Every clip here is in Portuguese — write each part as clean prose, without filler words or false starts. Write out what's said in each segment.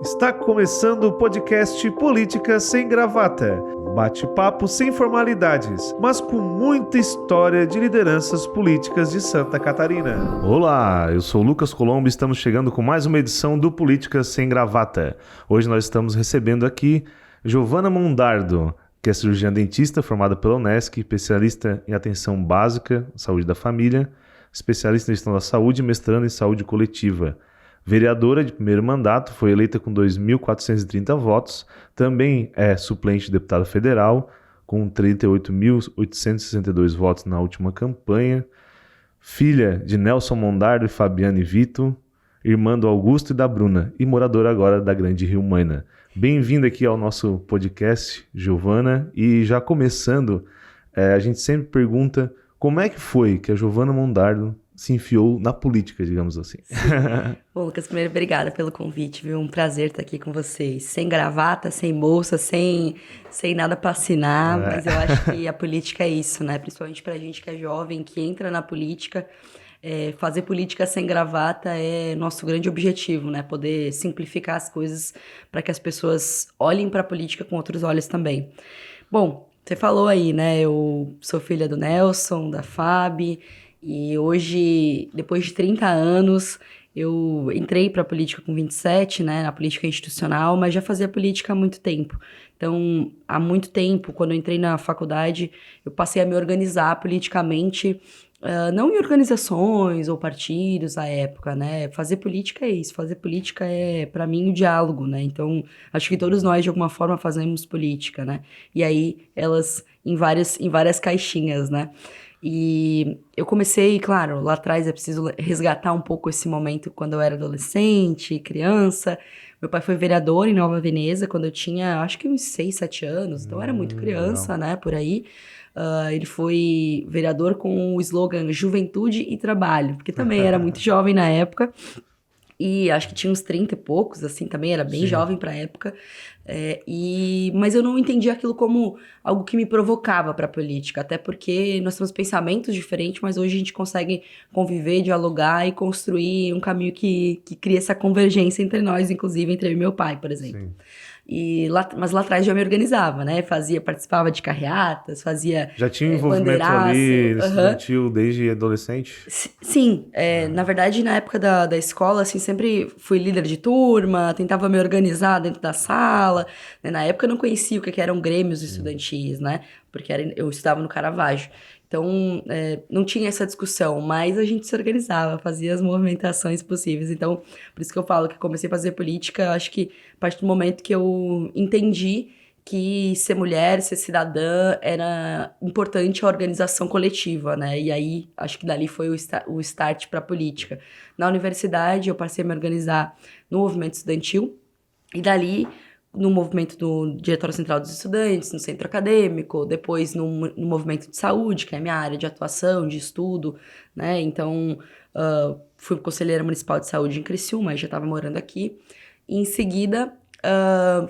Está começando o podcast Política Sem Gravata. Bate-papo sem formalidades, mas com muita história de lideranças políticas de Santa Catarina. Olá, eu sou o Lucas Colombo e estamos chegando com mais uma edição do Política Sem Gravata. Hoje nós estamos recebendo aqui Giovana Mondardo, que é cirurgiã dentista formada pela Unesc, especialista em atenção básica, saúde da família, especialista em gestão da saúde e mestrando em saúde coletiva. Vereadora de primeiro mandato, foi eleita com 2.430 votos, também é suplente de deputada federal, com 38.862 votos na última campanha, filha de Nelson Mondardo e Fabiane Vito, irmã do Augusto e da Bruna, e moradora agora da Grande Rio Maina. Bem-vinda aqui ao nosso podcast, Giovana, e já começando, a gente sempre pergunta como é que foi que a Giovana Mondardo se enfiou na política, digamos assim. Bom, Lucas, primeiro, obrigada pelo convite, viu? Um prazer estar aqui com vocês. Sem gravata, sem bolsa, sem nada para assinar, mas eu acho que a política é isso, né? Principalmente pra gente que é jovem, que entra na política, fazer política sem gravata é nosso grande objetivo, né? Poder simplificar as coisas para que as pessoas olhem para a política com outros olhos também. Bom, você falou aí, né? Eu sou filha do Nelson, da Fabi. E hoje, depois de 30 anos, eu entrei para a política com 27, né, na política institucional, mas já fazia política há muito tempo. Então, há muito tempo, quando eu entrei na faculdade, eu passei a me organizar politicamente, não em organizações ou partidos à época, né? Fazer política é isso, fazer política é, para mim, o diálogo, né? Então, acho que todos nós, de alguma forma, fazemos política, né? E aí, elas em várias caixinhas, né? E eu comecei, claro, lá atrás é preciso resgatar um pouco esse momento quando eu era adolescente, criança. Meu pai foi vereador em Nova Veneza quando eu tinha, acho que uns 6, 7 anos, então eu era muito criança, Legal. né, por aí. Ele foi vereador com o slogan Juventude e Trabalho, porque também era muito jovem na época. E acho que tinha uns 30 e poucos, assim, também era bem Sim. jovem pra época. Mas eu não entendia aquilo como algo que me provocava pra política, até porque nós temos pensamentos diferentes, mas hoje a gente consegue conviver, dialogar e construir um caminho que cria essa convergência entre nós, inclusive entre eu e meu pai, por exemplo. Sim. Mas lá atrás já me organizava, né? Participava de carreatas, fazia Já tinha um envolvimento bandeiraço. ali Aham. estudantil desde adolescente? Sim, na verdade, na época da escola, assim, sempre fui líder de turma, tentava me organizar dentro da sala, né? Na época eu não conhecia o que eram grêmios estudantis, né? Porque eu estudava no Caravaggio. Então, não tinha essa discussão, mas a gente se organizava, fazia as movimentações possíveis. Então, por isso que eu falo que comecei a fazer política, acho que a partir do momento que eu entendi que ser mulher, ser cidadã era importante a organização coletiva, né? E aí, acho que dali foi o start para a política. Na universidade, eu passei a me organizar no movimento estudantil e dali no movimento do Diretório Central dos Estudantes, no centro acadêmico, depois no movimento de saúde, que é a minha área de atuação, de estudo, né? Então, fui conselheira municipal de saúde em Criciúma, já estava morando aqui. E em seguida,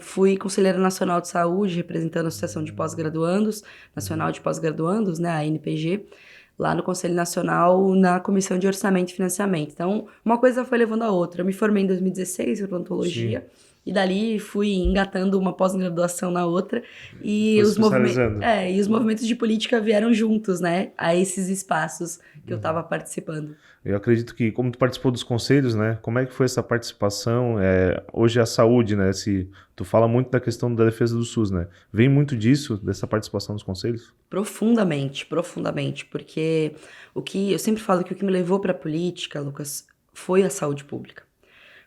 fui conselheira nacional de saúde, representando a Associação de Pós-Graduandos, Nacional de Pós-Graduandos, né, a ANPG, lá no Conselho Nacional, na Comissão de Orçamento e Financiamento. Então, uma coisa foi levando a outra. Eu me formei em 2016 em odontologia, e dali fui engatando uma pós-graduação na outra, e Foi se os especializando. e os movimentos de política vieram juntos, né, a esses espaços que eu estava participando. Eu acredito que, como tu participou dos conselhos, né? Como é que foi essa participação? Hoje a saúde, né? Tu fala muito da questão da defesa do SUS, né? Vem muito disso, dessa participação nos conselhos? Profundamente, profundamente, porque eu sempre falo que o que me levou para a política, Lucas, foi a saúde pública.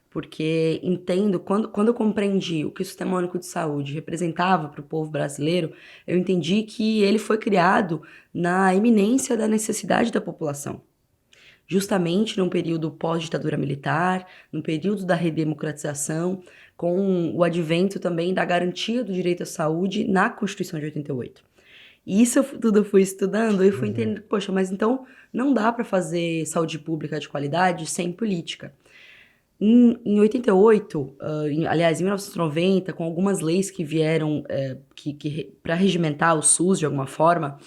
Porque entendo, quando eu compreendi o que o Sistema Único de Saúde representava para o povo brasileiro, eu entendi que ele foi criado na iminência da necessidade da população. Justamente num período pós-ditadura militar, num período da redemocratização, com o advento também da garantia do direito à saúde na Constituição de 88. E isso tudo eu fui estudando e fui entendendo, poxa, mas então não dá para fazer saúde pública de qualidade sem política. Em 88, aliás, em 1990, com algumas leis que vieram para regimentar o SUS de alguma forma,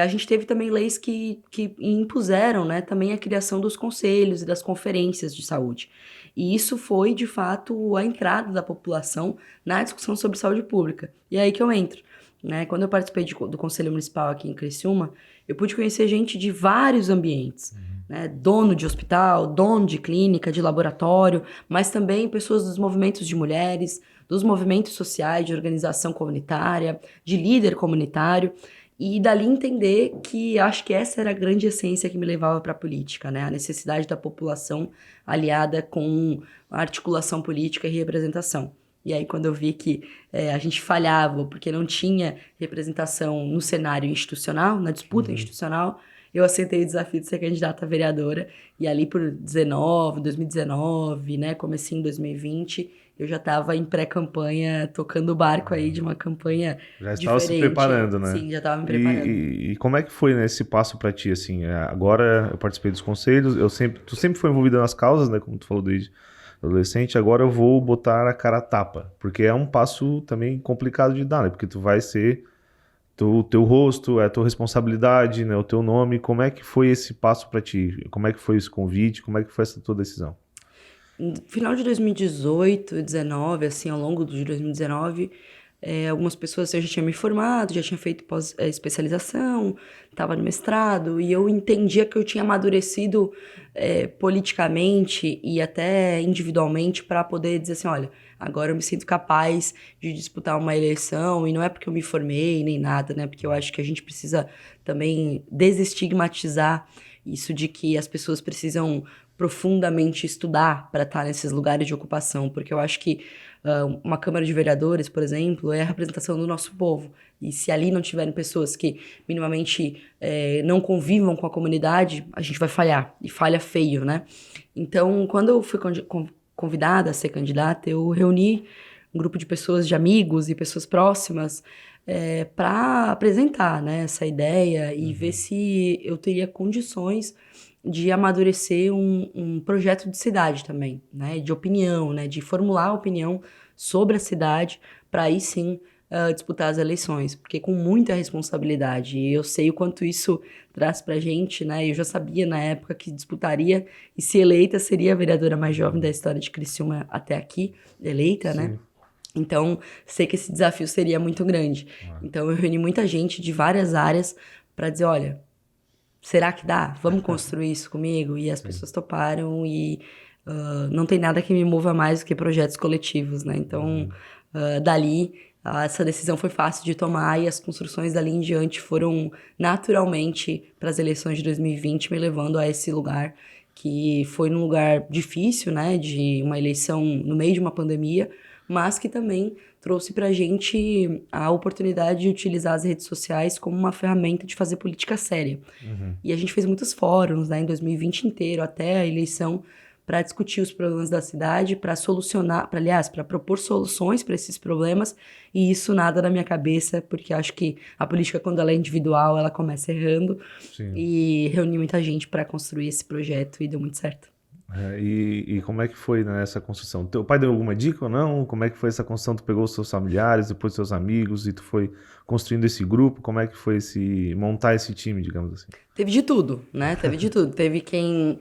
a gente teve também leis que impuseram, né, também a criação dos conselhos e das conferências de saúde. E isso foi, de fato, a entrada da população na discussão sobre saúde pública. E é aí que eu entro, né? Quando eu participei do Conselho Municipal aqui em Criciúma, eu pude conhecer gente de vários ambientes, né? Dono de hospital, dono de clínica, de laboratório, mas também pessoas dos movimentos de mulheres, dos movimentos sociais, de organização comunitária, de líder comunitário, e dali entender que acho que essa era a grande essência que me levava para a política, né? A necessidade da população aliada com a articulação política e representação. E aí, quando eu vi que a gente falhava porque não tinha representação no cenário institucional, na disputa institucional, eu aceitei o desafio de ser candidata a vereadora. E ali por 2019, né, comecinho em 2020, eu já estava em pré-campanha, tocando o barco aí de uma campanha Já estava se diferente. preparando, né? Sim, já estava me preparando. E como é que foi, né, esse passo para ti, assim? Agora eu participei dos conselhos, tu sempre foi envolvida nas causas, né, como tu falou desde adolescente, agora eu vou botar a cara a tapa, porque é um passo também complicado de dar, né? Porque tu vai ser o teu rosto, é a tua responsabilidade, né, o teu nome. Como é que foi esse passo para ti? Como é que foi esse convite? Como é que foi essa tua decisão? No final de 2018, 2019, assim, ao longo de 2019, algumas pessoas, assim, eu já tinha me formado, já tinha feito especialização, estava no mestrado, e eu entendia que eu tinha amadurecido politicamente e até individualmente para poder dizer assim, olha, agora eu me sinto capaz de disputar uma eleição, e não é porque eu me formei nem nada, né? Porque eu acho que a gente precisa também desestigmatizar isso de que as pessoas precisam profundamente estudar para estar nesses lugares de ocupação, porque eu acho que uma Câmara de Vereadores, por exemplo, é a representação do nosso povo. E se ali não tiverem pessoas que minimamente não convivam com a comunidade, a gente vai falhar, e falha feio, né? Então, quando eu fui convidada a ser candidata, eu reuni um grupo de pessoas, de amigos e pessoas próximas, para apresentar, né, essa ideia e ver se eu teria condições de amadurecer um projeto de cidade também, né, de opinião, né, de formular opinião sobre a cidade, para aí sim disputar as eleições, porque com muita responsabilidade, e eu sei o quanto isso traz pra gente, né, eu já sabia na época que disputaria, e se eleita, seria a vereadora mais jovem da história de Criciúma até aqui, eleita, Sim. né, então sei que esse desafio seria muito grande. Então eu reuni muita gente de várias áreas para dizer, olha, será que dá? Vamos construir isso comigo? E as pessoas toparam e não tem nada que me mova mais do que projetos coletivos, né? Então, dali, essa decisão foi fácil de tomar e as construções dali em diante foram naturalmente para as eleições de 2020, me levando a esse lugar que foi num lugar difícil, né? De uma eleição no meio de uma pandemia, mas que também trouxe pra gente a oportunidade de utilizar as redes sociais como uma ferramenta de fazer política séria. E a gente fez muitos fóruns, né, em 2020 inteiro, até a eleição, para discutir os problemas da cidade, para solucionar, para propor soluções para esses problemas, e isso nada na minha cabeça, porque acho que a política, quando ela é individual, ela começa errando. Sim. E reuni muita gente para construir esse projeto e deu muito certo. E como é que foi, né, essa construção? Teu pai deu alguma dica ou não? Como é que foi essa construção? Tu pegou os seus familiares, depois os seus amigos, e tu foi construindo esse grupo? Como é que foi montar esse time, digamos assim? Teve de tudo, né? Teve de tudo. Teve quem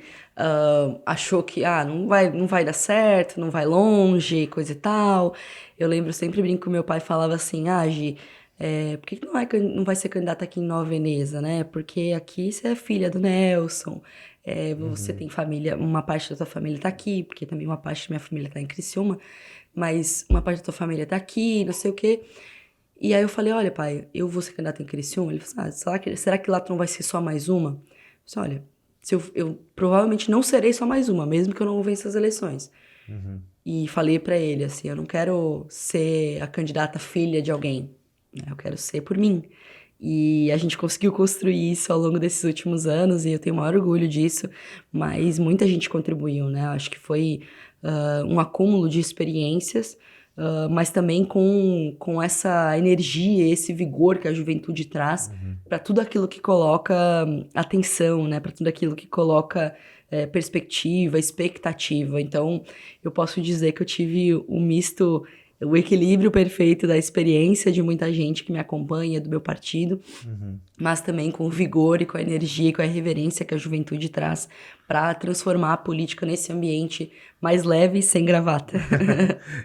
achou que não vai dar certo, não vai longe, coisa e tal. Eu lembro, sempre brinco, meu pai falava assim, Gi, por que não vai ser candidata aqui em Nova Veneza, né? Porque aqui você é filha do Nelson, você tem família, uma parte da tua família tá aqui, porque também uma parte da minha família tá em Criciúma, mas uma parte da tua família tá aqui, não sei o quê. E aí eu falei, olha, pai, eu vou ser candidata em Criciúma? Ele falou assim, será que lá tu não vai ser só mais uma? Eu falei, olha, eu provavelmente não serei só mais uma, mesmo que eu não vença as eleições. E falei pra ele, assim, eu não quero ser a candidata filha de alguém, né? Eu quero ser por mim. E a gente conseguiu construir isso ao longo desses últimos anos, e eu tenho o maior orgulho disso, mas muita gente contribuiu, né? Acho que foi um acúmulo de experiências, mas também com essa energia, esse vigor que a juventude traz para tudo aquilo que coloca atenção, né? Para tudo aquilo que coloca perspectiva, expectativa. Então, eu posso dizer que eu tive um misto o equilíbrio perfeito da experiência de muita gente que me acompanha, do meu partido, mas também com o vigor e com a energia e com a irreverência que a juventude traz para transformar a política nesse ambiente mais leve e sem gravata.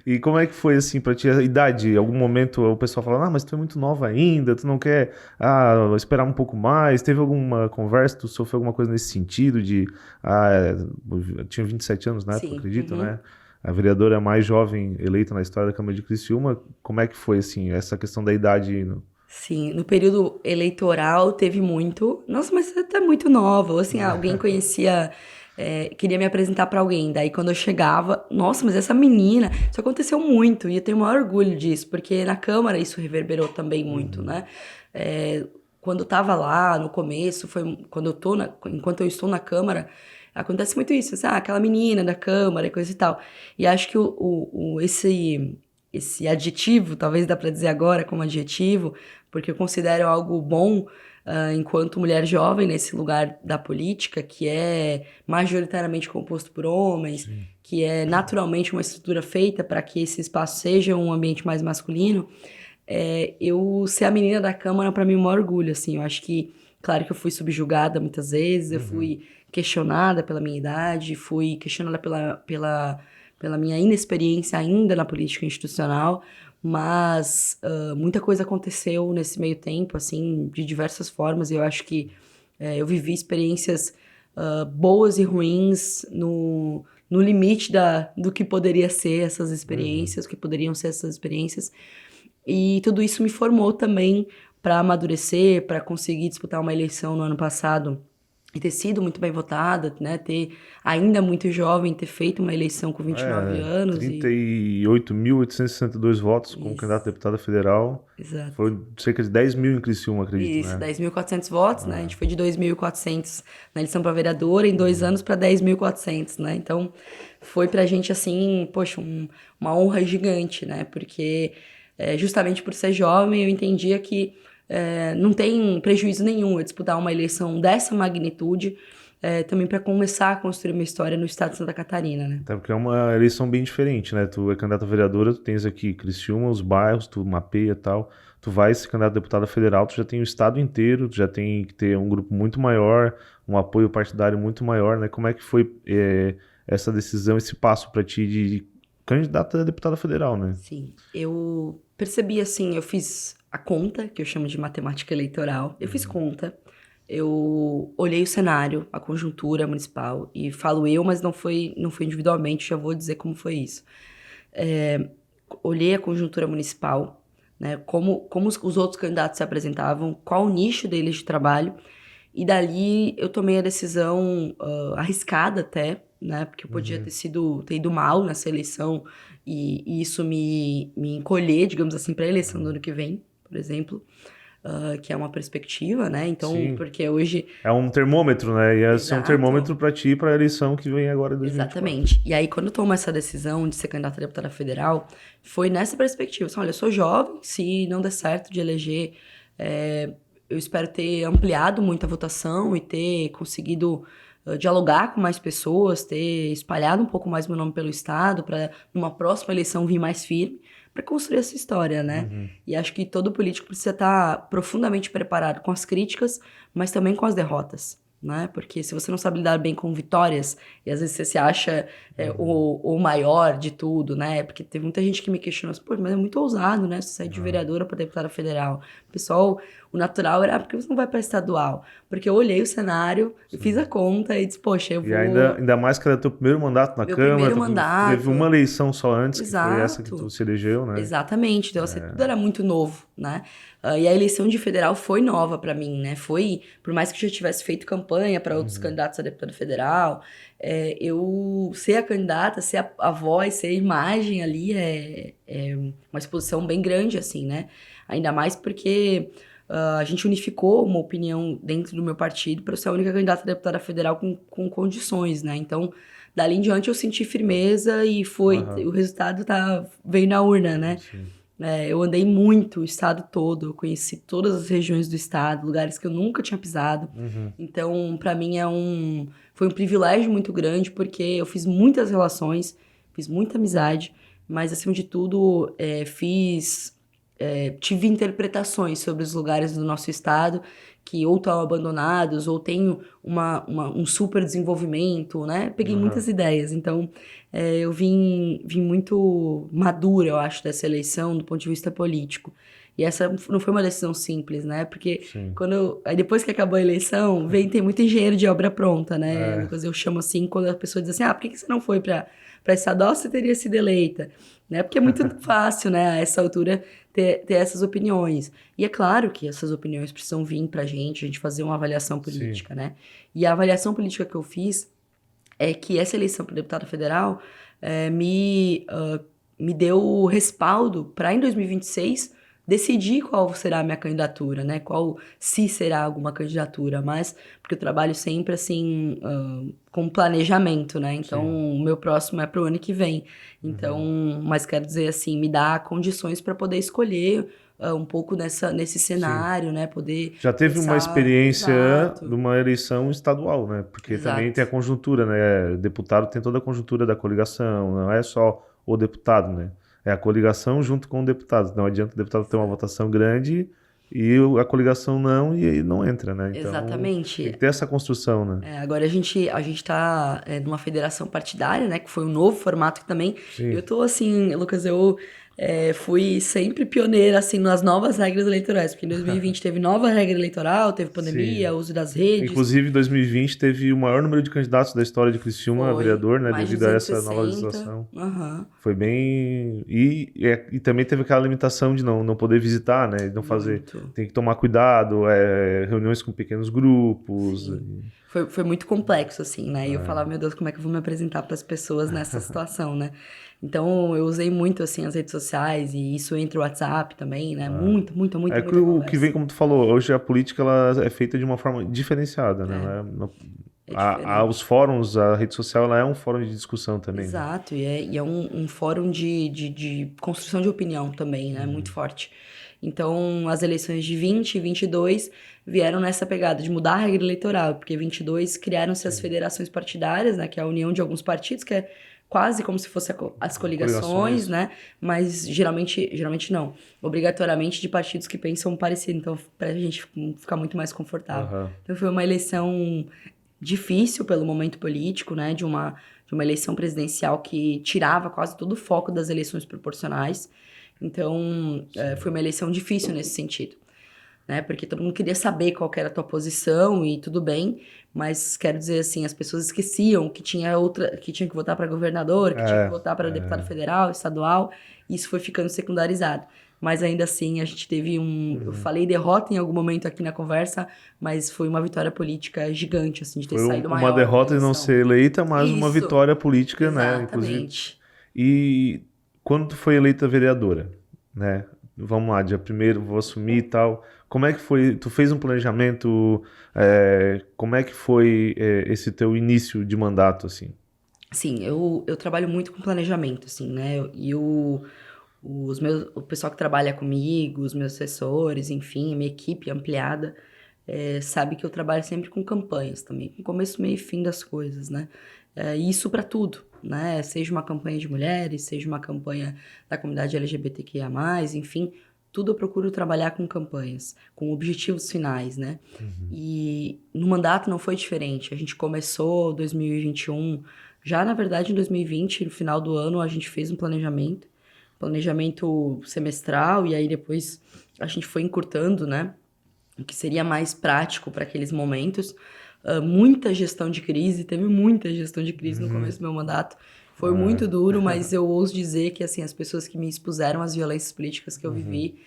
E como é que foi assim pra ti a idade? Em algum momento o pessoal fala, mas tu é muito nova ainda, tu não quer esperar um pouco mais? Teve alguma conversa, tu sofreu alguma coisa nesse sentido de, eu tinha 27 anos na época, Sim, acredito, né? A vereadora mais jovem eleita na história da Câmara de Criciúma, como é que foi assim, essa questão da idade? Sim, no período eleitoral teve muito. Nossa, mas você tá muito nova. Ou assim, alguém conhecia, queria me apresentar pra alguém. Daí quando eu chegava, nossa, mas essa menina. Isso aconteceu muito e eu tenho o maior orgulho disso, porque na Câmara isso reverberou também muito, né? Quando eu tava lá no começo, quando enquanto eu estou na Câmara, acontece muito isso. Assim, aquela menina da Câmara e coisa e tal. E acho que esse adjetivo, talvez dá pra dizer agora como adjetivo, porque eu considero algo bom enquanto mulher jovem nesse lugar da política, que é majoritariamente composto por homens, que é naturalmente uma estrutura feita para que esse espaço seja um ambiente mais masculino. Eu ser a menina da Câmara, para mim, é um maior orgulho, assim. Eu acho que, claro que eu fui subjugada muitas vezes, eu fui questionada pela minha idade, fui questionada pela minha inexperiência ainda na política institucional, mas muita coisa aconteceu nesse meio tempo, assim, de diversas formas, e eu acho que eu vivi experiências boas e ruins no limite do que poderia ser essas experiências, que poderiam ser essas experiências, e tudo isso me formou também para amadurecer, para conseguir disputar uma eleição no ano passado e ter sido muito bem votada, né? Ter ainda muito jovem, ter feito uma eleição com 29 anos e... 38.862 votos como candidato a Isso, deputada federal. exato. Foi cerca de 10 mil em Criciúma, acredito, Isso, né? 10.400 votos, né? A gente foi de 2.400 na eleição para vereadora em 2 anos para 10.400, né? Então, foi pra gente, assim, poxa, uma honra gigante, né? Porque justamente por ser jovem, eu entendia que não tem prejuízo nenhum eu disputar uma eleição dessa magnitude, também para começar a construir uma história no estado de Santa Catarina, né? Até porque é uma eleição bem diferente, né? Tu é candidato a vereadora, tu tens aqui Criciúma, os bairros, tu mapeia e tal. Tu vai ser candidato a deputada federal, tu já tem o estado inteiro, tu já tem que ter um grupo muito maior, um apoio partidário muito maior, né? Como é que foi essa decisão, esse passo para ti de candidata a deputada federal, né? Sim, eu percebi assim, eu fiz a conta, que eu chamo de matemática eleitoral, eu fiz conta, eu olhei o cenário, a conjuntura municipal, e falo eu, mas não foi individualmente, já vou dizer como foi isso. Olhei a conjuntura municipal, né, como os outros candidatos se apresentavam, qual o nicho deles de trabalho, e dali eu tomei a decisão arriscada até, né, porque eu podia ter ido mal nessa eleição e isso me encolher, digamos assim, para a eleição do ano que vem, por exemplo, que é uma perspectiva, né, então, Sim, porque hoje... é um termômetro, né? Ia ser um Exato. termômetro para ti para a eleição que vem agora em 2024. Exatamente. E aí, quando eu tomo essa decisão de ser candidata a deputada federal, foi nessa perspectiva. Assim, olha, eu sou jovem, se não der certo de eleger, eu espero ter ampliado muito a votação e ter conseguido dialogar com mais pessoas, ter espalhado um pouco mais meu nome pelo estado, para numa próxima eleição vir mais firme, para construir essa história, né? E acho que todo político precisa estar profundamente preparado com as críticas, mas também com as derrotas, né? Porque se você não sabe lidar bem com vitórias, e às vezes você se acha o maior de tudo, né? Porque teve muita gente que me questionou assim, pô, mas é muito ousado, né? Você sair de vereadora para deputada federal. Pessoal, o natural era, porque você não vai para estadual? Porque eu olhei o cenário, eu fiz a conta e disse, poxa, eu E ainda mais que era teu primeiro mandato na Meu Câmara, primeiro tu teve uma mandato. eleição só antes, que foi essa que tu Exato. se elegeu, né? Exatamente, então assim, tudo era muito novo, né? E a eleição de federal foi nova pra mim, né? Foi, por mais que eu já tivesse feito campanha para outros candidatos a deputado federal, eu ser a candidata, ser a voz, ser a imagem ali é uma exposição bem grande, assim, né? Ainda mais porque a gente unificou uma opinião dentro do meu partido para eu ser a única candidata a deputada federal com condições, né? Então, dali em diante eu senti firmeza e o resultado veio na urna, né? Sim. Eu andei muito o estado todo, eu conheci todas as regiões do estado, lugares que eu nunca tinha pisado. Então, para mim foi um privilégio muito grande, porque eu fiz muitas relações, fiz muita amizade, mas acima de tudo tive interpretações sobre os lugares do nosso estado que ou estão abandonados ou têm um super desenvolvimento, né? Peguei muitas ideias, então eu vim muito madura, eu acho, dessa eleição do ponto de vista político. E essa não foi uma decisão simples, né? Porque Sim. aí depois que acabou a eleição, tem muito engenheiro de obra pronta, né, Lucas? Eu chamo assim, quando a pessoa diz assim, por que você não foi para estadual, você teria sido eleita? Né? Porque é muito fácil, né, a essa altura, ter essas opiniões. E é claro que essas opiniões precisam vir pra a gente fazer uma avaliação política, né? E a avaliação política que eu fiz é que essa eleição para deputado federal me deu respaldo para, em 2026, decidir qual será a minha candidatura, né? Se será alguma candidatura, mas porque eu trabalho sempre assim com planejamento, né? Então, o meu próximo é para o ano que vem. Então, mas quero dizer assim, me dá condições para poder escolher um pouco nesse cenário, né? Poder já teve uma experiência Exato. de uma eleição estadual, né? Porque também tem a Exato. conjuntura, né? Deputado tem toda a conjuntura da coligação, não é só o deputado, né? É a coligação junto com o deputado. Não adianta o deputado ter uma votação grande e a coligação não, e aí não entra, né? Então, Exatamente. tem que ter essa construção, né? Agora a gente tá numa federação partidária, né? Que foi um novo formato que também. Sim. Eu tô assim, Lucas, eu fui sempre pioneira, assim, nas novas regras eleitorais. Porque em 2020 teve nova regra eleitoral, teve pandemia, uso das redes. Inclusive, em 2020 teve o maior número de candidatos da história de Criciúma a vereador, né? Mais de Devido a essa nova 260. legislação. Uhum. Foi bem... E também teve aquela limitação de não poder visitar, né? Não fazer... Tem que tomar cuidado, reuniões com pequenos grupos. Foi muito complexo, assim, né? E eu falava, meu Deus, como é que eu vou me apresentar para as pessoas nessa situação, né? Então, eu usei muito, assim, as redes sociais e isso entre o WhatsApp também, né? Muita O que vem, como tu falou, hoje a política ela é feita de uma forma diferenciada, né? Os fóruns, a rede social, ela é um fórum de discussão também. Exato, né? E é um fórum de construção de opinião também, né? Muito forte. Então, as eleições de 20 e 22 vieram nessa pegada de mudar a regra eleitoral, porque 22 criaram-se as federações partidárias, né? Que é a união de alguns partidos, que é quase como se fosse as coligações, né? Mas geralmente não. Obrigatoriamente de partidos que pensam parecido. Então, pra gente ficar muito mais confortável. Então, foi uma eleição difícil pelo momento político, né? De uma eleição presidencial que tirava quase todo o foco das eleições proporcionais. Então, foi uma eleição difícil nesse sentido, né? Porque todo mundo queria saber qual que era a tua posição e tudo bem, mas quero dizer assim, as pessoas esqueciam que tinha que votar para governador, que tinha que votar para deputado federal, estadual, e isso foi ficando secundarizado. Mas ainda assim, a gente teve eu falei derrota em algum momento aqui na conversa, mas foi uma vitória política gigante, assim, de ter saído maior. Uma derrota de não ser eleita, mas uma vitória política, Exatamente. né? Inclusive. E quando tu foi eleita vereadora, né? Vamos lá, dia 1º vou assumir e tal. Como é que foi? Tu fez um planejamento? Como é que foi esse teu início de mandato, assim? Sim, eu trabalho muito com planejamento, assim, né? E o pessoal que trabalha comigo, os meus assessores, enfim, minha equipe ampliada, sabe que eu trabalho sempre com campanhas também, com começo, meio e fim das coisas, né? E isso para tudo, né? Seja uma campanha de mulheres, seja uma campanha da comunidade LGBTQIA+, enfim, tudo eu procuro trabalhar com campanhas, com objetivos finais, né? E no mandato não foi diferente. A gente começou 2021, já na verdade em 2020, no final do ano, a gente fez um planejamento semestral, e aí depois a gente foi encurtando, né? O que seria mais prático para aqueles momentos. Muita gestão de crise, teve muita gestão de crise no começo do meu mandato. Foi muito duro, mas eu ouso dizer que assim, as pessoas que me expuseram às violências políticas que eu vivi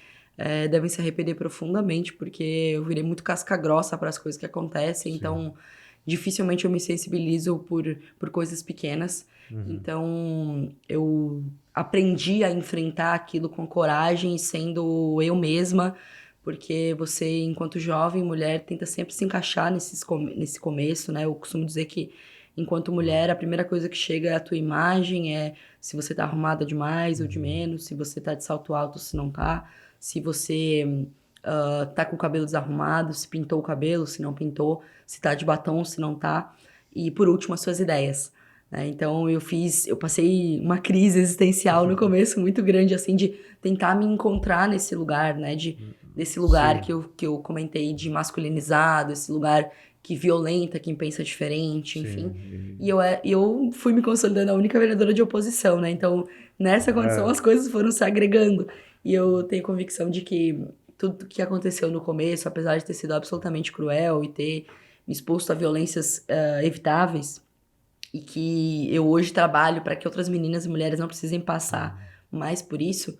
devem se arrepender profundamente, porque eu virei muito casca grossa para as coisas que acontecem, então dificilmente eu me sensibilizo por coisas pequenas. Então, eu aprendi a enfrentar aquilo com coragem, sendo eu mesma, porque você, enquanto jovem mulher, tenta sempre se encaixar nesse começo, né? Eu costumo dizer que, enquanto mulher, a primeira coisa que chega é a tua imagem, se você tá arrumada demais ou de menos, se você tá de salto alto, se não tá, se você tá com o cabelo desarrumado, se pintou o cabelo, se não pintou, se tá de batom, se não tá. E, por último, as suas ideias. né? Então eu passei uma crise existencial no começo muito grande, assim, de tentar me encontrar nesse lugar, né? Desse lugar Sim. que eu comentei de masculinizado, esse lugar que violenta quem pensa diferente, enfim. Sim. E eu fui me consolidando a única vereadora de oposição, né? Então, nessa condição, É, as coisas foram se agregando. E eu tenho convicção de que tudo que aconteceu no começo, apesar de ter sido absolutamente cruel e ter me exposto a violências evitáveis, e que eu hoje trabalho para que outras meninas e mulheres não precisem passar mais por isso,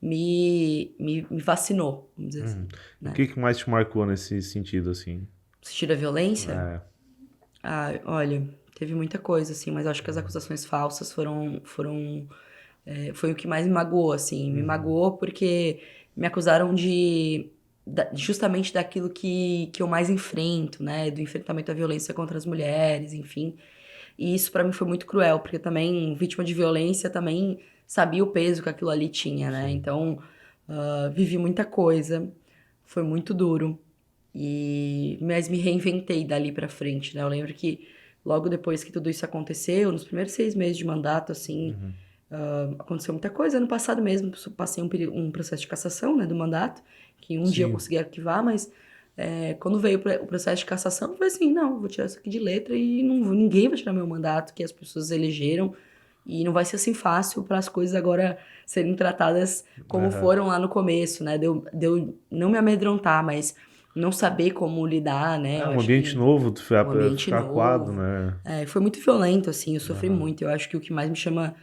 me fascinou, vamos dizer assim, o né? que mais te marcou nesse sentido, assim? Assistir a violência, É, olha, teve muita coisa, assim, mas eu acho que as acusações falsas foi o que mais me magoou, assim. Me magoou porque me acusaram justamente daquilo que eu mais enfrento, né? Do enfrentamento à violência contra as mulheres, enfim. E isso pra mim foi muito cruel, porque também, vítima de violência, também sabia o peso que aquilo ali tinha, né? sim. Então, vivi muita coisa, foi muito duro. Mas me reinventei dali pra frente, né? Eu lembro que logo depois que tudo isso aconteceu, nos primeiros 6 meses de mandato, assim, aconteceu muita coisa. Ano passado mesmo, passei um processo de cassação, né, do mandato, que um dia eu Sim. consegui arquivar, mas quando veio o processo de cassação, foi assim, não, vou tirar isso aqui de letra e ninguém vai tirar meu mandato, que as pessoas elegeram, e não vai ser assim fácil para as coisas agora serem tratadas como Aham. foram lá no começo, né? Deu não me amedrontar, mas não saber como lidar, né? É Eu um acho ambiente que novo, tu um ambiente ficar acuado, novo. né? Foi muito violento, assim, eu sofri Aham. muito. Eu acho que o que mais me chama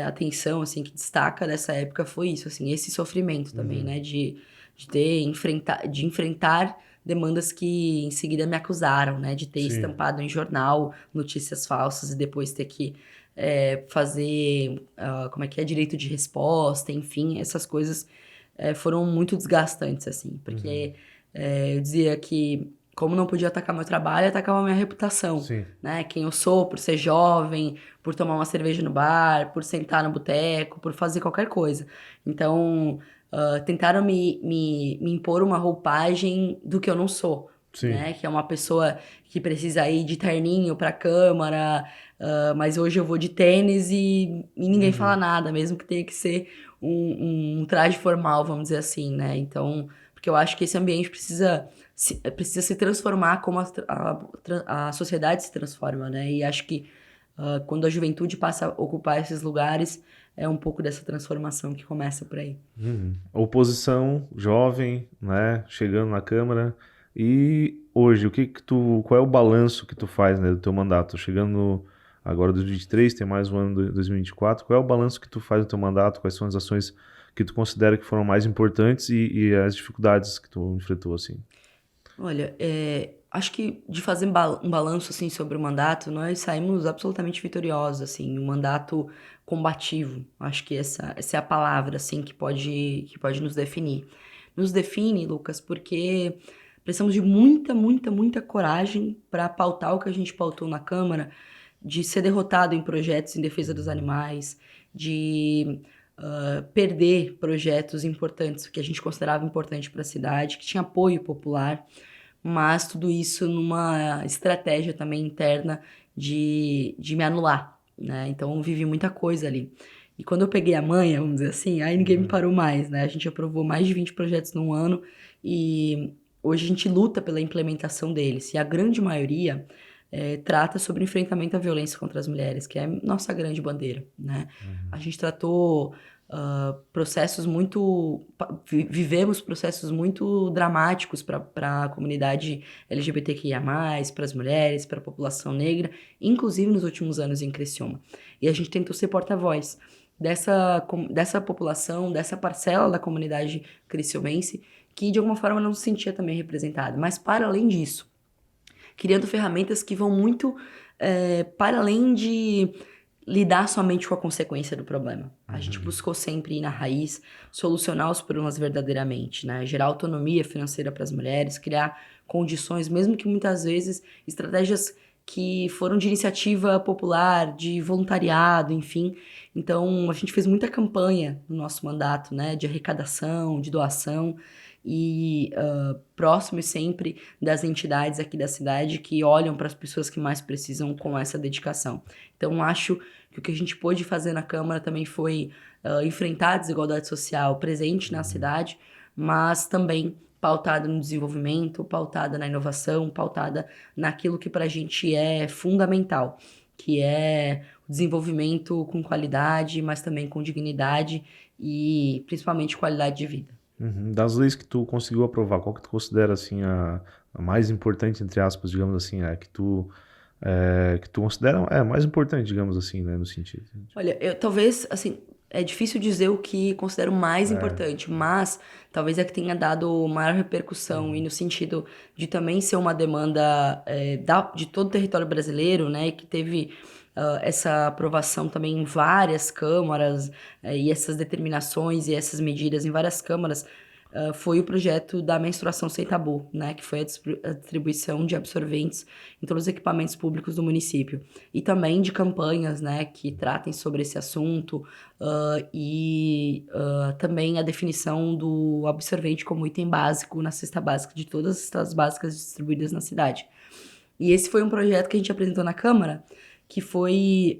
atenção, assim, que destaca dessa época foi isso, assim, esse sofrimento também, né? De enfrentar demandas que em seguida me acusaram, né? De ter Sim. estampado em jornal notícias falsas e depois ter que fazer, como é que é, direito de resposta, enfim, essas coisas foram muito desgastantes, assim, porque eu dizia que, como não podia atacar meu trabalho, atacava minha reputação, Sim. né? Quem eu sou, por ser jovem, por tomar uma cerveja no bar, por sentar no boteco, por fazer qualquer coisa. Então, tentaram me impor uma roupagem do que eu não sou, Sim. né? Que é uma pessoa que precisa ir de terninho pra câmara, mas hoje eu vou de tênis e ninguém fala nada, mesmo que tenha que ser um traje formal, vamos dizer assim, né? Então, porque eu acho que esse ambiente precisa se transformar como a sociedade se transforma, né? E acho que quando a juventude passa a ocupar esses lugares, é um pouco dessa transformação que começa por aí. Oposição, jovem, né? Chegando na Câmara. E hoje, qual é o balanço que tu faz, né, do teu mandato? Chegando agora 2023, tem mais um ano de 2024. Qual é o balanço que tu faz do teu mandato? Quais são as ações que tu considera que foram mais importantes e as dificuldades que tu enfrentou, assim? Olha, acho que de fazer um balanço assim sobre o mandato, nós saímos absolutamente vitoriosos, assim, um mandato combativo. Acho que essa é a palavra assim que pode nos definir. Nos define, Lucas, porque precisamos de muita, muita, muita coragem para pautar o que a gente pautou na Câmara, de ser derrotado em projetos em defesa dos animais, de perder projetos importantes que a gente considerava importante para a cidade, que tinha apoio popular, mas tudo isso numa estratégia também interna de me anular, né? Então eu vivi muita coisa ali. E quando eu peguei a manha, vamos dizer assim, aí ninguém me parou mais, né? A gente aprovou mais de 20 projetos num ano e hoje a gente luta pela implementação deles. E a grande maioria trata sobre enfrentamento à violência contra as mulheres, que é nossa grande bandeira, né? A gente tratou processos vivemos processos muito dramáticos para a comunidade LGBTQIA+, para as mulheres, para a população negra, inclusive nos últimos anos em Criciúma. E a gente tentou ser porta-voz dessa população, dessa parcela da comunidade criciumense, que de alguma forma não se sentia também representada. Mas para além disso, criando ferramentas que vão muito para além de lidar somente com a consequência do problema. A gente buscou sempre ir na raiz, solucionar os problemas verdadeiramente, né? Gerar autonomia financeira para as mulheres, criar condições, mesmo que muitas vezes estratégias que foram de iniciativa popular, de voluntariado, enfim. Então, a gente fez muita campanha no nosso mandato, né, de arrecadação, de doação, e próximo sempre das entidades aqui da cidade que olham para as pessoas que mais precisam com essa dedicação. Então, acho que o que a gente pôde fazer na Câmara também foi enfrentar a desigualdade social presente na cidade, mas também pautada no desenvolvimento, pautada na inovação, pautada naquilo que para a gente é fundamental, que é o desenvolvimento com qualidade, mas também com dignidade e principalmente qualidade de vida. Uhum. Das leis que tu conseguiu aprovar, qual que tu considera assim a mais importante, entre aspas, digamos assim, que tu considera mais importante, digamos assim, né, no sentido? Olha, talvez, assim, é difícil dizer o que considero mais importante, mas talvez é que tenha dado maior repercussão e no sentido de também ser uma demanda de todo o território brasileiro, né, e que teve essa aprovação também em várias câmaras e essas determinações e essas medidas em várias câmaras, foi o projeto da menstruação sem tabu, né, que foi a distribuição de absorventes em todos os equipamentos públicos do município. E também de campanhas, né, que tratem sobre esse assunto também a definição do absorvente como item básico na cesta básica de todas as cestas básicas distribuídas na cidade. E esse foi um projeto que a gente apresentou na Câmara, que foi...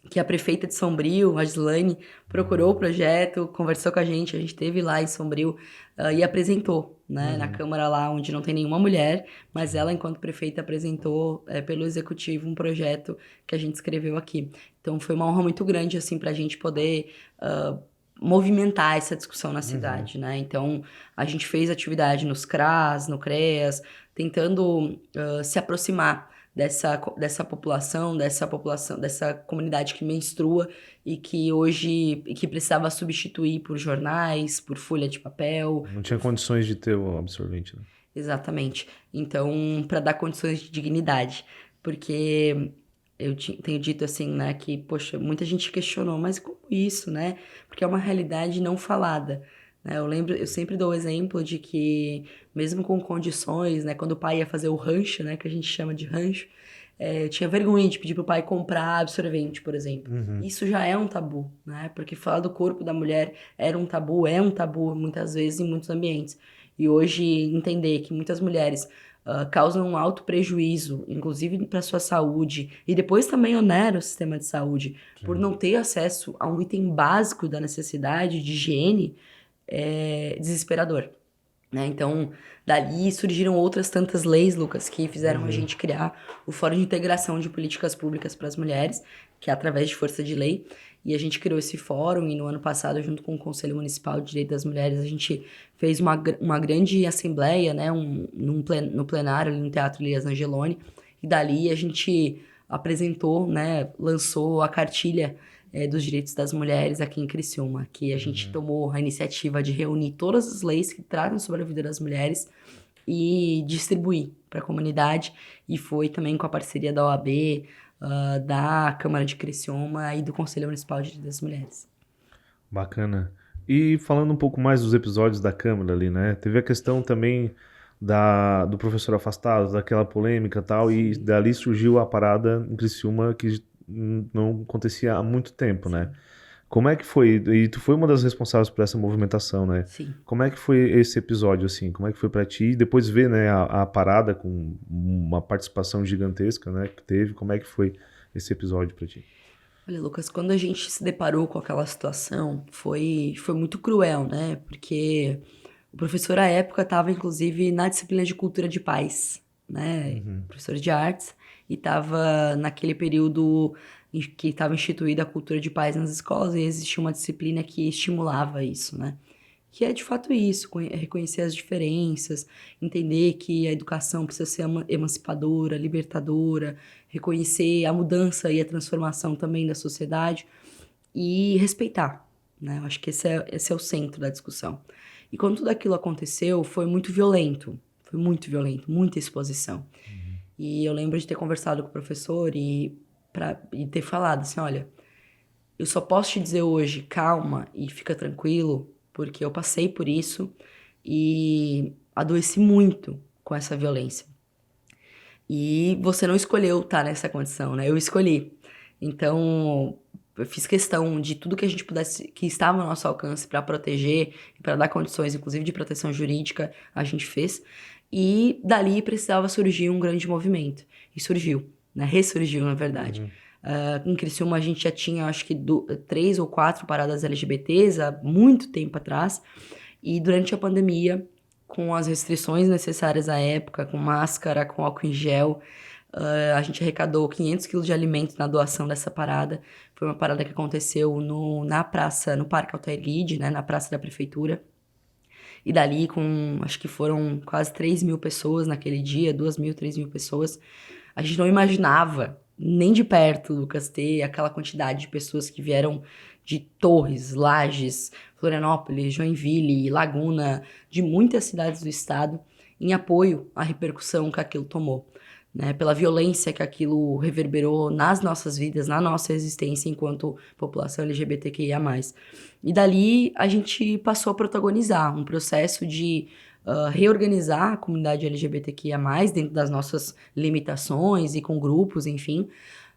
que a prefeita de Sombrio, a Gislaine, procurou o projeto, conversou com a gente esteve lá em Sombrio e apresentou, né, na Câmara lá, onde não tem nenhuma mulher, mas ela, enquanto prefeita, apresentou pelo Executivo um projeto que a gente escreveu aqui. Então, foi uma honra muito grande, assim, pra gente poder movimentar essa discussão na cidade, né? Então, a gente fez atividade nos CRAS, no CREAS, tentando se aproximar dessa população, dessa comunidade que menstrua e que hoje que precisava substituir por jornais, por folha de papel. Não tinha condições de ter o absorvente, né? Exatamente. Então, para dar condições de dignidade, porque eu tenho dito assim, né, que, poxa, muita gente questionou, mas como isso, né? Porque é uma realidade não falada. Né? Eu sempre dou o exemplo de que, mesmo com condições, né, quando o pai ia fazer o rancho, né, que a gente chama de rancho, eu tinha vergonha de pedir pro pai comprar absorvente, por exemplo. Isso já é um tabu, né? Porque falar do corpo da mulher é um tabu muitas vezes em muitos ambientes. E hoje entender que muitas mulheres causam um alto prejuízo, inclusive para sua saúde, e depois também onera o sistema de saúde, por não ter acesso a um item básico da necessidade de higiene, é desesperador. Né? Então, dali surgiram outras tantas leis, Lucas, que fizeram a gente criar o Fórum de Integração de Políticas Públicas para as Mulheres, que é através de força de lei. E a gente criou esse fórum e no ano passado, junto com o Conselho Municipal de Direito das Mulheres, a gente fez uma grande assembleia, né, no plenário, ali no Teatro Elias Angeloni. E dali a gente apresentou, né, lançou a cartilha dos direitos das mulheres aqui em Criciúma, que a gente tomou a iniciativa de reunir todas as leis que tratam sobre a vida das mulheres e distribuir para a comunidade, e foi também com a parceria da OAB, da Câmara de Criciúma e do Conselho Municipal de Direitos das Mulheres. Bacana. E falando um pouco mais dos episódios da Câmara ali, né? Teve a questão também do professor afastado, daquela polêmica e tal, e dali surgiu a parada em Criciúma que não acontecia há muito tempo, né? Como é que foi? E tu foi uma das responsáveis por essa movimentação, né? Sim. Como é que foi esse episódio, assim? Como é que foi pra ti? E depois ver, né, a parada com uma participação gigantesca, né, que teve. Como é que foi esse episódio pra ti? Olha, Lucas, quando a gente se deparou com aquela situação, foi muito cruel, né? Porque o professor, à época, estava, inclusive, na disciplina de Cultura de Paz, né? Professor de artes, e estava naquele período em que estava instituída a cultura de paz nas escolas e existia uma disciplina que estimulava isso, né? Que é de fato isso, reconhecer as diferenças, entender que a educação precisa ser emancipadora, libertadora, reconhecer a mudança e a transformação também da sociedade e respeitar, né? Eu acho que esse é o centro da discussão. E quando tudo aquilo aconteceu, foi muito violento, muita exposição. E eu lembro de ter conversado com o professor e ter falado assim, olha, eu só posso te dizer hoje, calma e fica tranquilo, porque eu passei por isso e adoeci muito com essa violência. E você não escolheu estar nessa condição, né? Eu escolhi. Então, eu fiz questão de tudo que a gente pudesse, que estava ao nosso alcance para proteger, para dar condições, inclusive de proteção jurídica, a gente fez. E dali precisava surgir um grande movimento. E surgiu, né? Ressurgiu, na verdade. Em Criciúma a gente já tinha, acho que, 3 ou 4 paradas LGBTs há muito tempo atrás. E durante a pandemia, com as restrições necessárias à época, com máscara, com álcool em gel, a gente arrecadou 500 quilos de alimentos na doação dessa parada. Foi uma parada que aconteceu na praça, no Parque Altair Guide, né, na praça da prefeitura. E dali, acho que foram quase 3 mil pessoas naquele dia, 2 mil, 3 mil pessoas. A gente não imaginava, nem de perto, Lucas, ter aquela quantidade de pessoas que vieram de Torres, Lages, Florianópolis, Joinville, Laguna, de muitas cidades do estado, em apoio à repercussão que aquilo tomou, né? Pela violência que aquilo reverberou nas nossas vidas, na nossa existência enquanto população LGBTQIA+. E dali a gente passou a protagonizar um processo de reorganizar a comunidade LGBTQIA+, dentro das nossas limitações e com grupos, enfim.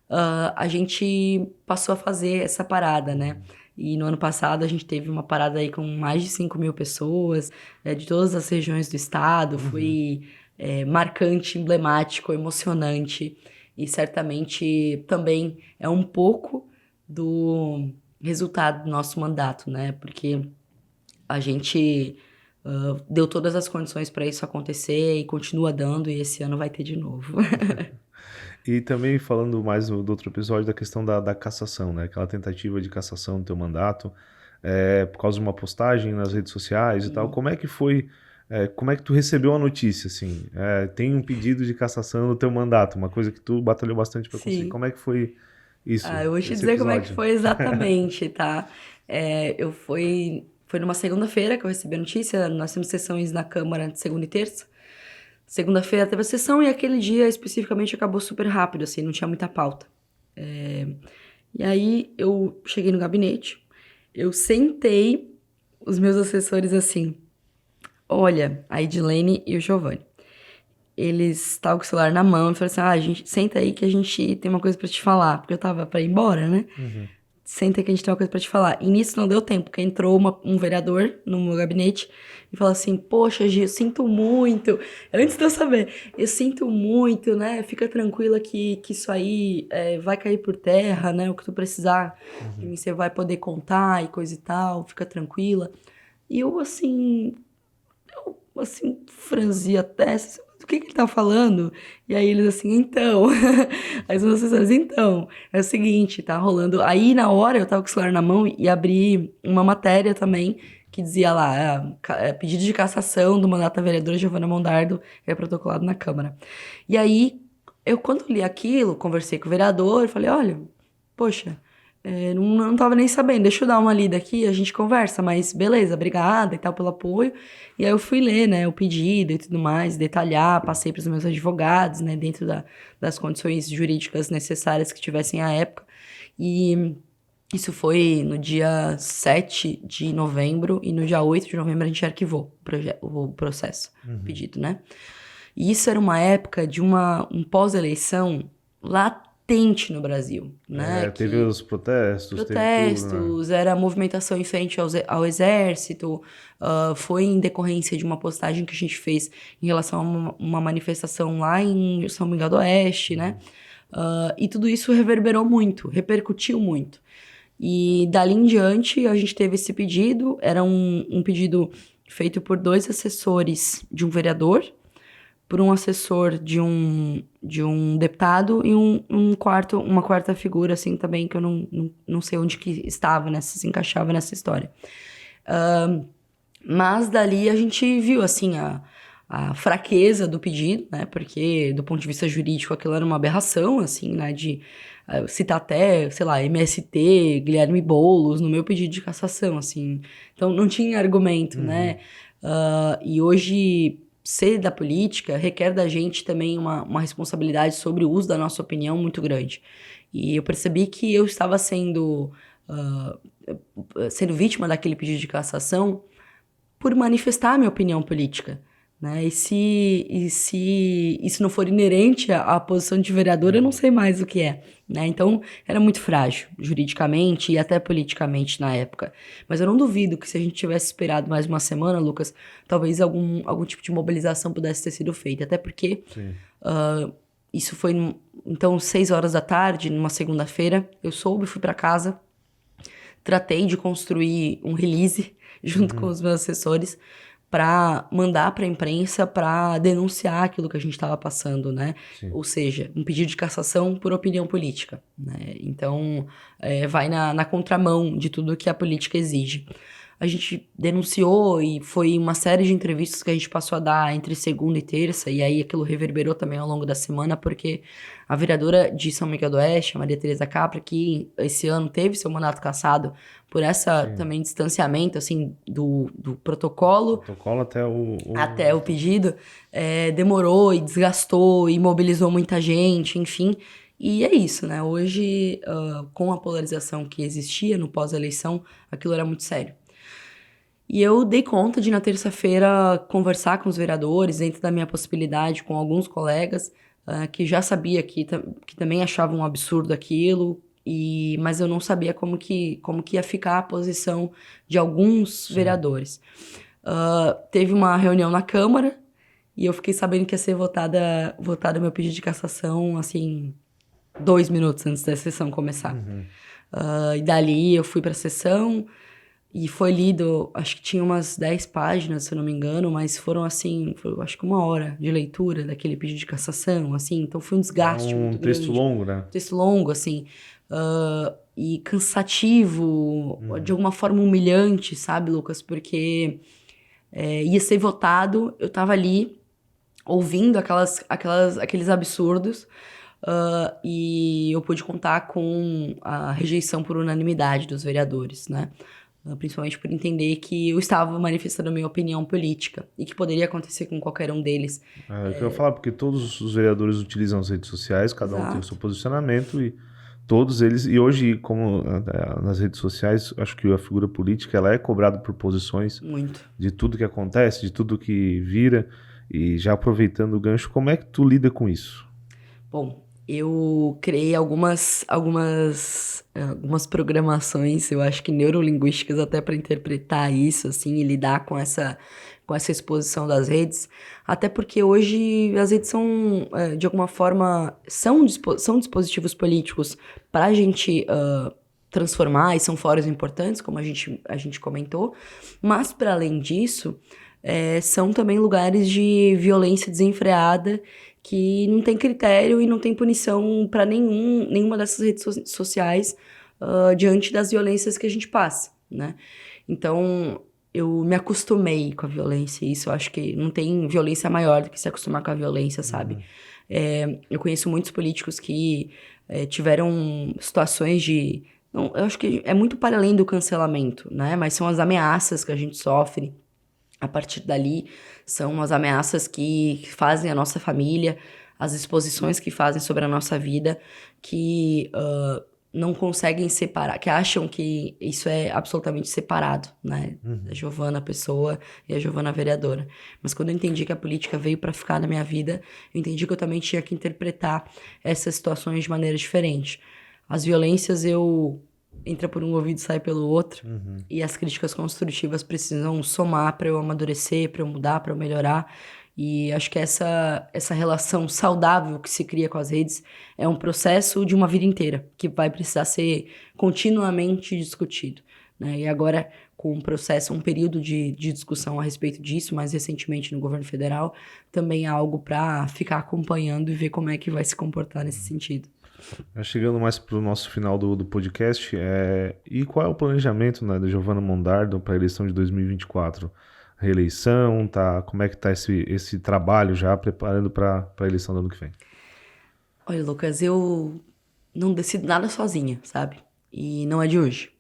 A gente passou a fazer essa parada, né? E no ano passado a gente teve uma parada aí com mais de 5 mil pessoas, de todas as regiões do estado. Foi marcante, emblemático, emocionante. E certamente também é um pouco do resultado do nosso mandato, né? Porque a gente deu todas as condições para isso acontecer e continua dando, e esse ano vai ter de novo. E também falando mais do outro episódio da questão da cassação, né? Aquela tentativa de cassação do teu mandato, por causa de uma postagem nas redes sociais e tal. Como é que foi, como é que tu recebeu a notícia, assim? Tem um pedido de cassação do teu mandato, uma coisa que tu batalhou bastante para conseguir. Sim. Como é que foi isso, Eu vou te esse dizer como é que episódio? foi exatamente, tá? Foi numa segunda-feira que eu recebi a notícia. Nós temos sessões na Câmara de segunda e terça. Segunda-feira teve a sessão e aquele dia especificamente acabou super rápido, assim, não tinha muita pauta. E aí eu cheguei no gabinete, eu sentei, os meus assessores assim, olha, a Edilene e o Giovanni. Eles estavam com o celular na mão e falaram assim, gente, senta aí que a gente tem uma coisa pra te falar. Porque eu tava pra ir embora, né? Senta aí que a gente tem uma coisa pra te falar. E nisso não deu tempo, porque entrou um vereador no meu gabinete e falou assim, poxa, Gi, eu sinto muito. Antes de eu saber, eu sinto muito, né? Fica tranquila que isso aí vai cair por terra, né? O que tu precisar, de mim você vai poder contar e coisa e tal, fica tranquila. E eu assim, franzi a testa, do que ele tá falando? E aí eles assim, então, aí os meus assessores, então, é o seguinte, tá rolando, aí na hora eu tava com o celular na mão e abri uma matéria também, que dizia lá, pedido de cassação do mandato da vereadora Giovana Mondardo, protocolado na Câmara. E aí, eu quando li aquilo, conversei com o vereador, falei, olha, poxa, não tava nem sabendo, deixa eu dar uma lida aqui, a gente conversa, mas beleza, obrigada e tal pelo apoio. E aí eu fui ler, né, o pedido e tudo mais, detalhar, passei para os meus advogados, né, dentro das condições jurídicas necessárias que tivessem à época. E isso foi no dia 7 de novembro e no dia 8 de novembro a gente arquivou o processo, o pedido, né. E isso era uma época de um pós-eleição latente no Brasil, né? Teve os protestos, teve tudo, né? Era movimentação em frente ao exército, foi em decorrência de uma postagem que a gente fez em relação a uma manifestação lá em São Miguel do Oeste, né? E tudo isso reverberou muito, repercutiu muito. E dali em diante a gente teve esse pedido, era um pedido feito por 2 assessores de um vereador, por um assessor de um deputado e uma quarta figura, assim, também, que eu não sei onde que estava, se encaixava nessa história. Mas dali a gente viu, assim, a fraqueza do pedido, né, porque do ponto de vista jurídico aquilo era uma aberração, assim, né, de citar até, sei lá, MST, Guilherme Boulos no meu pedido de cassação, assim. Então não tinha argumento, né. E hoje ser da política requer da gente também uma responsabilidade sobre o uso da nossa opinião muito grande. E eu percebi que eu estava sendo vítima daquele pedido de cassação por manifestar a minha opinião política, né? E se isso não for inerente à posição de vereador, eu não sei mais o que é, né? Então, era muito frágil, juridicamente e até politicamente na época. Mas eu não duvido que se a gente tivesse esperado mais uma semana, Lucas, talvez algum tipo de mobilização pudesse ter sido feita. Até porque Sim. isso foi, então, 6 horas da tarde, numa segunda-feira, eu soube, fui para casa, tratei de construir um release junto com os meus assessores para mandar para a imprensa para denunciar aquilo que a gente estava passando, né? Sim. Ou seja, um pedido de cassação por opinião política, né? Então, vai na contramão de tudo que a política exige. A gente denunciou e foi uma série de entrevistas que a gente passou a dar entre segunda e terça, e aí aquilo reverberou também ao longo da semana, porque a vereadora de São Miguel do Oeste, a Maria Tereza Capra, que esse ano teve seu mandato cassado por essa também distanciamento, assim, do protocolo Protocolo até o pedido, demorou e desgastou e mobilizou muita gente, enfim. E é isso, né? Hoje, com a polarização que existia no pós-eleição, aquilo era muito sério. E eu dei conta de, na terça-feira, conversar com os vereadores, dentro da minha possibilidade, com alguns colegas, que já sabia que também achavam um absurdo aquilo, mas eu não sabia como que ia ficar a posição de alguns vereadores. Teve uma reunião na Câmara, e eu fiquei sabendo que ia ser votado meu pedido de cassação, assim, 2 minutos antes da sessão começar. E dali eu fui para a sessão, e foi lido, acho que tinha umas 10 páginas, se eu não me engano, mas foram assim, acho que 1 hora de leitura daquele pedido de cassação, assim, então foi um desgaste muito grande. Um texto longo, né? Texto longo, assim, e cansativo, de alguma forma humilhante, sabe, Lucas? Porque ia ser votado, eu tava ali ouvindo aqueles absurdos, e eu pude contar com a rejeição por unanimidade dos vereadores, né? Principalmente por entender que eu estava manifestando a minha opinião política e que poderia acontecer com qualquer um deles. Eu quero falar porque todos os vereadores utilizam as redes sociais, cada um tem o seu posicionamento e todos eles, e hoje, como nas redes sociais, acho que a figura política ela é cobrada por posições Muito. de tudo que acontece, de tudo que vira, e já aproveitando o gancho, como é que tu lida com isso? Bom, eu criei algumas programações, eu acho que neurolinguísticas até para interpretar isso, assim, e lidar com essa exposição das redes. Até porque hoje as redes são, de alguma forma, são dispositivos políticos para a gente transformar, e são fóruns importantes, como a gente comentou. Mas, para além disso, são também lugares de violência desenfreada que não tem critério e não tem punição para nenhuma dessas redes sociais diante das violências que a gente passa, né? Então, eu me acostumei com a violência, e isso eu acho que não tem violência maior do que se acostumar com a violência, sabe? Eu conheço muitos políticos que tiveram situações de... Não, eu acho que é muito para além do cancelamento, né? Mas são as ameaças que a gente sofre a partir dali, são as ameaças que fazem a nossa família, as exposições que fazem sobre a nossa vida, que não conseguem separar, que acham que isso é absolutamente separado, né? A Giovana pessoa e a Giovana vereadora. Mas quando eu entendi que a política veio para ficar na minha vida, eu entendi que eu também tinha que interpretar essas situações de maneira diferente. As violências entra por um ouvido e sai pelo outro. E as críticas construtivas precisam somar para eu amadurecer, para eu mudar, para eu melhorar. E acho que essa relação saudável que se cria com as redes é um processo de uma vida inteira, que vai precisar ser continuamente discutido, né? E agora, com um período de discussão a respeito disso, mais recentemente no governo federal, também é algo para ficar acompanhando e ver como é que vai se comportar nesse sentido. Chegando mais para o nosso final do podcast, e qual é o planejamento, né, da Giovana Mondardo para a eleição de 2024? Reeleição, como é que está esse trabalho já preparando para a eleição do ano que vem? Olha, Lucas, eu não decido nada sozinha, sabe? E não é de hoje.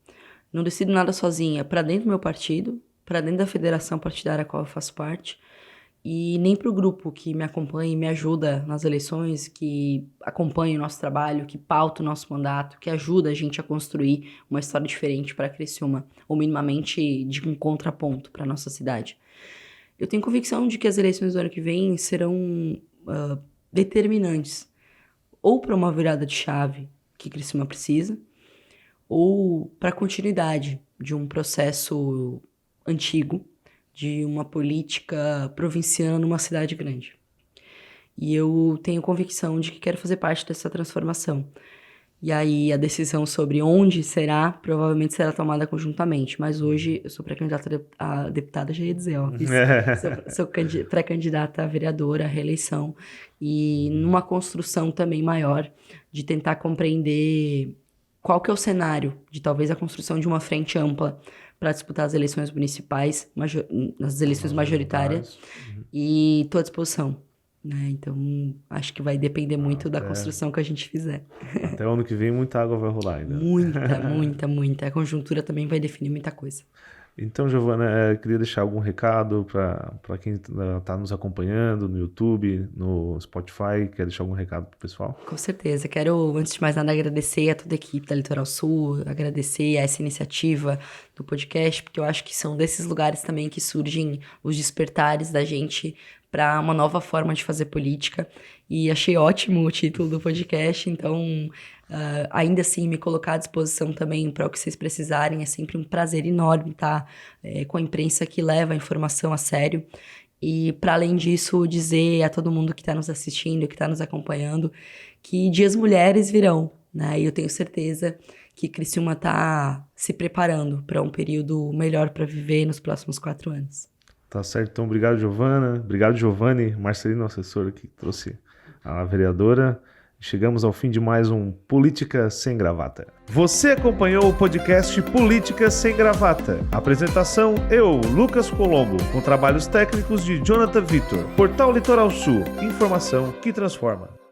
Não decido nada sozinha para dentro do meu partido, para dentro da federação partidária a qual eu faço parte, e nem para o grupo que me acompanha e me ajuda nas eleições, que acompanha o nosso trabalho, que pauta o nosso mandato, que ajuda a gente a construir uma história diferente para Criciúma, ou minimamente de um contraponto para nossa cidade. Eu tenho convicção de que as eleições do ano que vem serão determinantes, ou para uma virada de chave que Criciúma precisa, ou para a continuidade de um processo antigo, de uma política provinciana numa cidade grande. E eu tenho convicção de que quero fazer parte dessa transformação. E aí a decisão sobre onde será, provavelmente será tomada conjuntamente. Mas hoje eu sou pré-candidata a deputada, já ia dizer, ó. Sou pré-candidata a vereadora, à reeleição. E numa construção também maior de tentar compreender qual que é o cenário de talvez a construção de uma frente ampla para disputar as eleições municipais, as eleições majoritárias. E estou à disposição. Né? Então, acho que vai depender muito da construção que a gente fizer. Até o ano que vem, muita água vai rolar ainda. Muita. A conjuntura também vai definir muita coisa. Então, Giovana, queria deixar algum recado para quem está nos acompanhando no YouTube, no Spotify. Quer deixar algum recado para o pessoal? Com certeza. Quero, antes de mais nada, agradecer a toda a equipe da Litoral Sul, agradecer a essa iniciativa do podcast, porque eu acho que são desses lugares também que surgem os despertares da gente para uma nova forma de fazer política, e achei ótimo o título do podcast, então ainda assim me colocar à disposição também para o que vocês precisarem, é sempre um prazer enorme estar com a imprensa que leva a informação a sério, e para além disso dizer a todo mundo que está nos assistindo, que está nos acompanhando, que dias mulheres virão, né? E eu tenho certeza que Criciúma está se preparando para um período melhor para viver nos próximos 4 anos. Tá certo, então obrigado, Giovana. Obrigado, Giovanni, Marcelino, assessor, que trouxe a vereadora. Chegamos ao fim de mais um Política Sem Gravata. Você acompanhou o podcast Política Sem Gravata. Apresentação, eu, Lucas Colombo, com trabalhos técnicos de Jonathan Vitor. Portal Litoral Sul, informação que transforma.